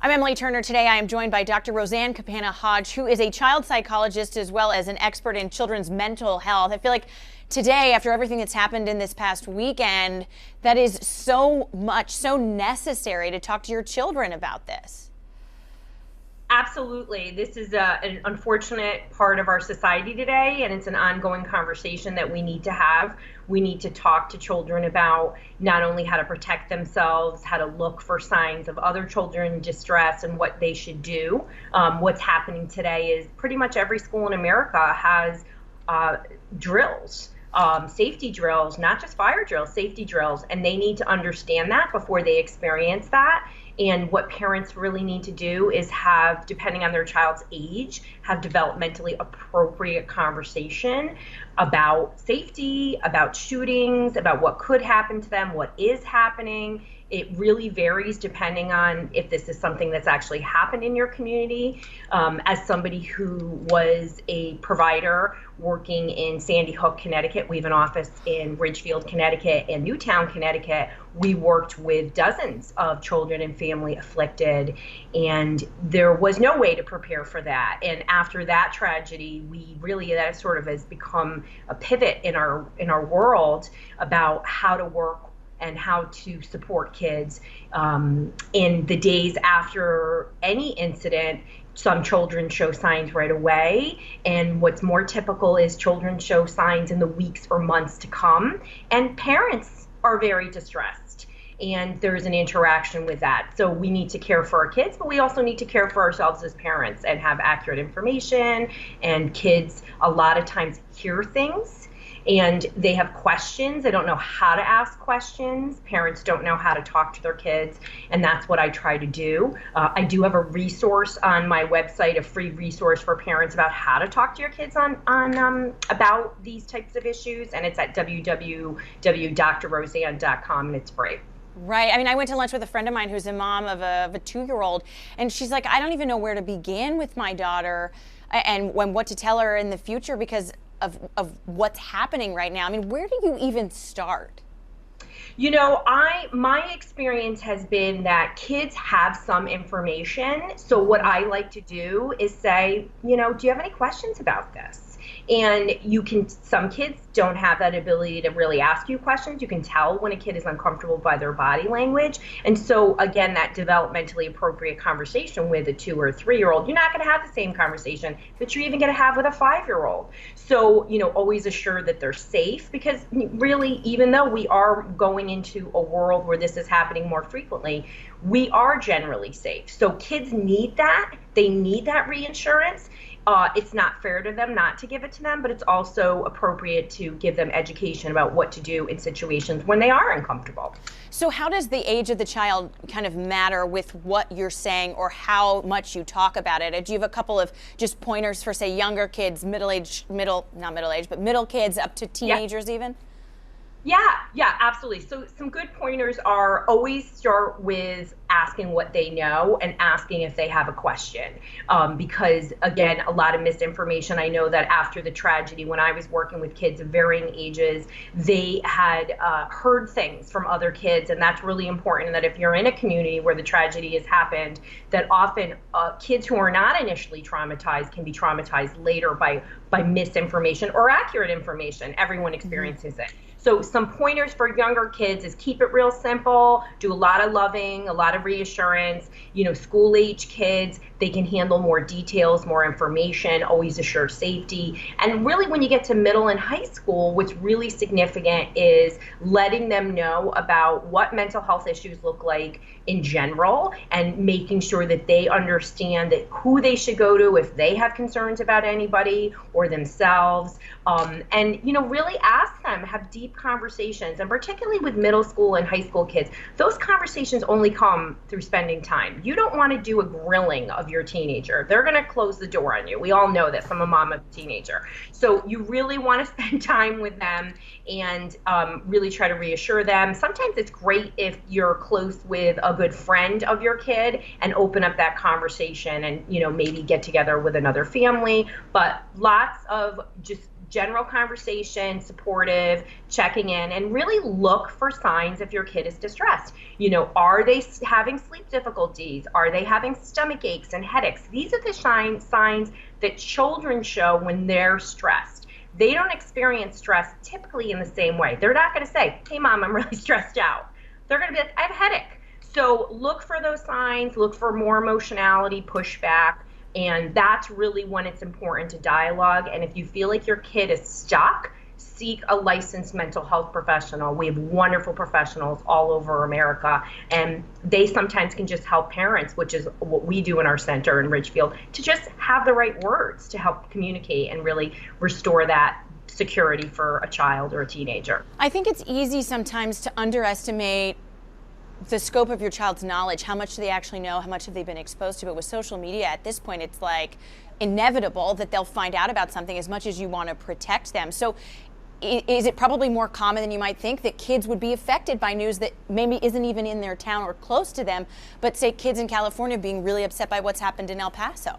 I'm Emily Turner. Today I am joined by Dr. Roseann Capanna-Hodge, who is a child psychologist as well as an expert in children's mental health. I feel like today, after everything that's happened in this past weekend, that is so necessary to talk to your children about this. Absolutely. This is an unfortunate part of our society today, and it's an ongoing conversation that we need to have. We need to talk to children about not only how to protect themselves, how to look for signs of other children in distress and what they should do. What's happening today is pretty much every school in America has drills. Safety drills, not just fire drills, safety drills, and they need to understand that before they experience that. And what parents really need to do is have, depending on their child's age, have developmentally appropriate conversation about safety, about shootings, about what could happen to them, what is happening. It really varies depending on if this is something that's actually happened in your community. As somebody who was a provider working in Sandy Hook, Connecticut, we have an office in Ridgefield, Connecticut, and Newtown, Connecticut. We worked with dozens of children and family afflicted, and there was no way to prepare for that. And after that tragedy, that sort of has become a pivot in our world about how to work and how to support kids in the days after any incident. Some children show signs right away, and what's more typical is children show signs in the weeks or months to come, and parents are very distressed, and there's an interaction with that. So we need to care for our kids, but we also need to care for ourselves as parents and have accurate information. And kids a lot of times hear things and they have questions. They don't know how to ask questions. Parents don't know how to talk to their kids, and that's what I try to do. I do have a resource on my website, a free resource for parents about how to talk to your kids on about these types of issues, and it's at www.drroseann.com, and it's free. Right. I mean, I went to lunch with a friend of mine who's a mom of a 2-year-old, and she's like, I don't even know where to begin with my daughter and what to tell her in the future because of what's happening right now. I mean, where do you even start? You know, my experience has been that kids have some information. So what I like to do is say, do you have any questions about this? And some kids don't have that ability to really ask you questions. You can tell when a kid is uncomfortable by their body language. And so again, that developmentally appropriate conversation with a 2 or 3-year-old, you're not going to have the same conversation that you're even going to have with a 5-year-old. So, always assure that they're safe, because really, even though we are going into a world where this is happening more frequently, we are generally safe. So kids need that. They need that reinsurance. It's not fair to them not to give it to them, but it's also appropriate to give them education about what to do in situations when they are uncomfortable. So how does the age of the child kind of matter with what you're saying or how much you talk about it? Do you have a couple of just pointers for, say, younger kids, middle kids up to teenagers even? Yeah, absolutely. So some good pointers are always start with asking what they know and asking if they have a question. Because again, a lot of misinformation. I know that after the tragedy, when I was working with kids of varying ages, they had heard things from other kids, and that's really important, that if you're in a community where the tragedy has happened, that often kids who are not initially traumatized can be traumatized later by misinformation or accurate information. Everyone experiences it. So some pointers for younger kids is keep it real simple, do a lot of loving, a lot of reassurance. School age kids, they can handle more details, more information, always assure safety. And really when you get to middle and high school, what's really significant is letting them know about what mental health issues look like in general, and making sure that they understand that who they should go to if they have concerns about anybody or themselves. And really ask them, have deep conversations, and particularly with middle school and high school kids, those conversations only come through spending time. You don't want to do a grilling of your teenager. They're going to close the door on you. We all know this. I'm a mom of a teenager. So you really want to spend time with them and really try to reassure them. Sometimes it's great if you're close with a good friend of your kid and open up that conversation and maybe get together with another family. But lots of just general conversation, supportive, checking in, and really look for signs if your kid is distressed. You know, are they having sleep difficulties? Are they having stomach aches and headaches? These are the signs that children show when they're stressed. They don't experience stress typically in the same way. They're not going to say, hey, mom, I'm really stressed out. They're going to be like, I have a headache. So look for those signs, look for more emotionality, pushback, and that's really when it's important to dialogue. And if you feel like your kid is stuck, seek a licensed mental health professional. We have wonderful professionals all over America, and they sometimes can just help parents, which is what we do in our center in Ridgefield, to just have the right words to help communicate and really restore that security for a child or a teenager. I think it's easy sometimes to underestimate the scope of your child's knowledge. How much do they actually know? How much have they been exposed to? But with social media at this point, it's like inevitable that they'll find out about something as much as you want to protect them. So is it probably more common than you might think that kids would be affected by news that maybe isn't even in their town or close to them, but say kids in California being really upset by what's happened in El Paso?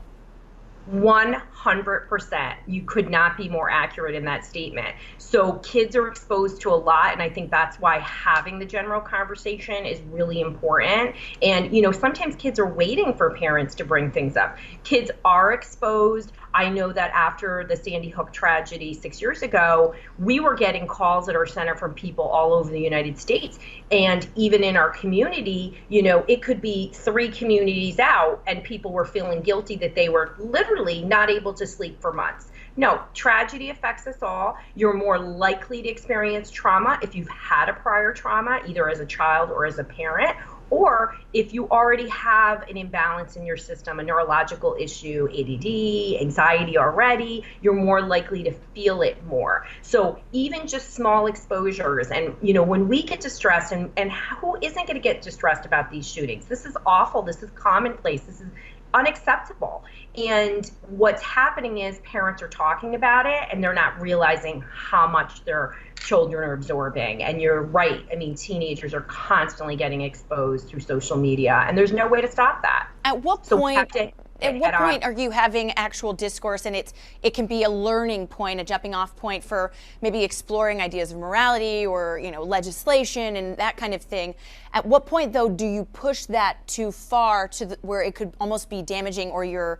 100%. You could not be more accurate in that statement. So kids are exposed to a lot, and I think that's why having the general conversation is really important. And, you know, sometimes kids are waiting for parents to bring things up. Kids are exposed. I know that after the Sandy Hook tragedy 6 years ago, we were getting calls at our center from people all over the United States. And even in our community, you know, it could be 3 communities out and people were feeling guilty that they were literally not able to sleep for months. No, tragedy affects us all. You're more likely to experience trauma if you've had a prior trauma, either as a child or as a parent, or if you already have an imbalance in your system, a neurological issue, ADD, anxiety already, you're more likely to feel it more. So even just small exposures, and you know, when we get distressed, and who isn't going to get distressed about these shootings? This is awful. This is commonplace. This is unacceptable. And what's happening is parents are talking about it and they're not realizing how much their children are absorbing. And you're right. I mean, teenagers are constantly getting exposed through social media, and there's no way to stop that. At what point? At what point are you having actual discourse, and it can be a learning point, a jumping off point for maybe exploring ideas of morality or, you know, legislation and that kind of thing? At what point, though, do you push that too far to where it could almost be damaging, or you're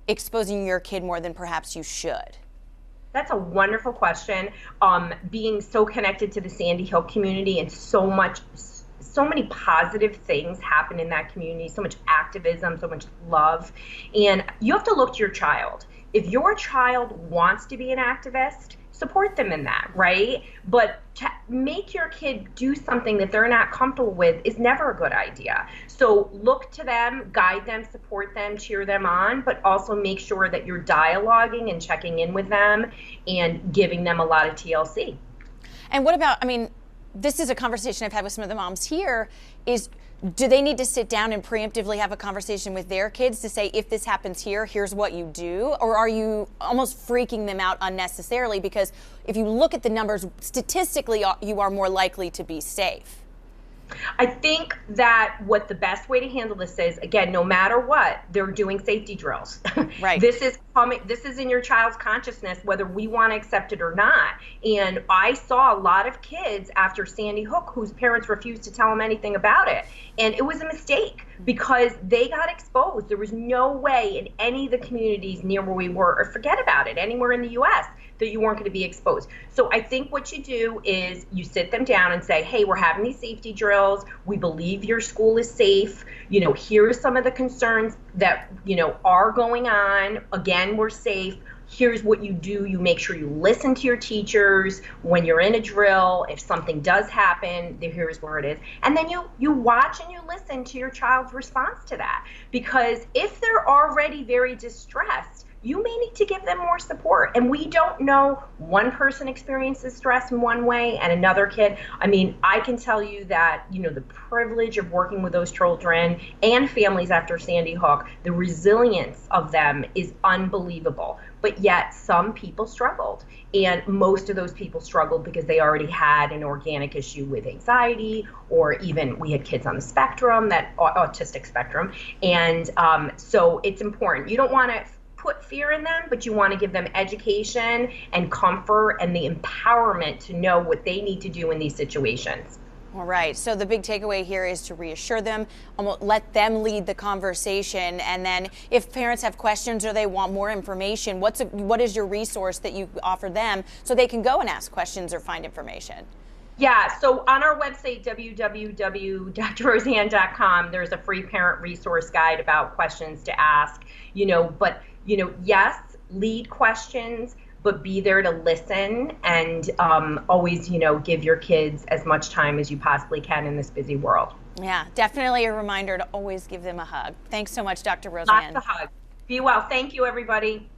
exposing your kid more than perhaps you should? That's a wonderful question. Being so connected to the Sandy Hook community, and so many positive things happen in that community, so much activism, so much love. And you have to look to your child. If your child wants to be an activist, support them in that, right? But to make your kid do something that they're not comfortable with is never a good idea. So look to them, guide them, support them, cheer them on, but also make sure that you're dialoguing and checking in with them and giving them a lot of TLC. And what about, I mean, this is a conversation I've had with some of the moms here, is do they need to sit down and preemptively have a conversation with their kids to say, if this happens here, here's what you do? Or are you almost freaking them out unnecessarily? Because if you look at the numbers, statistically, you are more likely to be safe. I think that what the best way to handle this is, again, no matter what, they're doing safety drills. Right. This is in your child's consciousness, whether we want to accept it or not. And I saw a lot of kids after Sandy Hook whose parents refused to tell them anything about it. And it was a mistake because they got exposed. There was no way in any of the communities near where we were, or forget about it, anywhere in the US, that you weren't going to be exposed. So I think what you do is you sit them down and say, hey, we're having these safety drills. We believe your school is safe. You know, here are some of the concerns that, you know, are going on. Again, we're safe. Here's what you do. You make sure you listen to your teachers when you're in a drill. If something does happen, here's where it is. And then you watch and you listen to your child's response to that. Because if they're already very distressed, you may need to give them more support. And we don't know, one person experiences stress in one way and another kid. I mean, I can tell you that, you know, the privilege of working with those children and families after Sandy Hook, the resilience of them is unbelievable. But yet some people struggled. And most of those people struggled because they already had an organic issue with anxiety, or even we had kids on the spectrum, that autistic spectrum. And so it's important. You don't want to put fear in them, but you want to give them education and comfort and the empowerment to know what they need to do in these situations. All right. So the big takeaway here is to reassure them, let them lead the conversation. And then if parents have questions or they want more information, what is your resource that you offer them so they can go and ask questions or find information? Yeah, so on our website, www.roseann.com, there's a free parent resource guide about questions to ask, but, yes, lead questions, but be there to listen and always, give your kids as much time as you possibly can in this busy world. Yeah, definitely a reminder to always give them a hug. Thanks so much, Dr. Roseann. Lots of hugs. Be well. Thank you, everybody.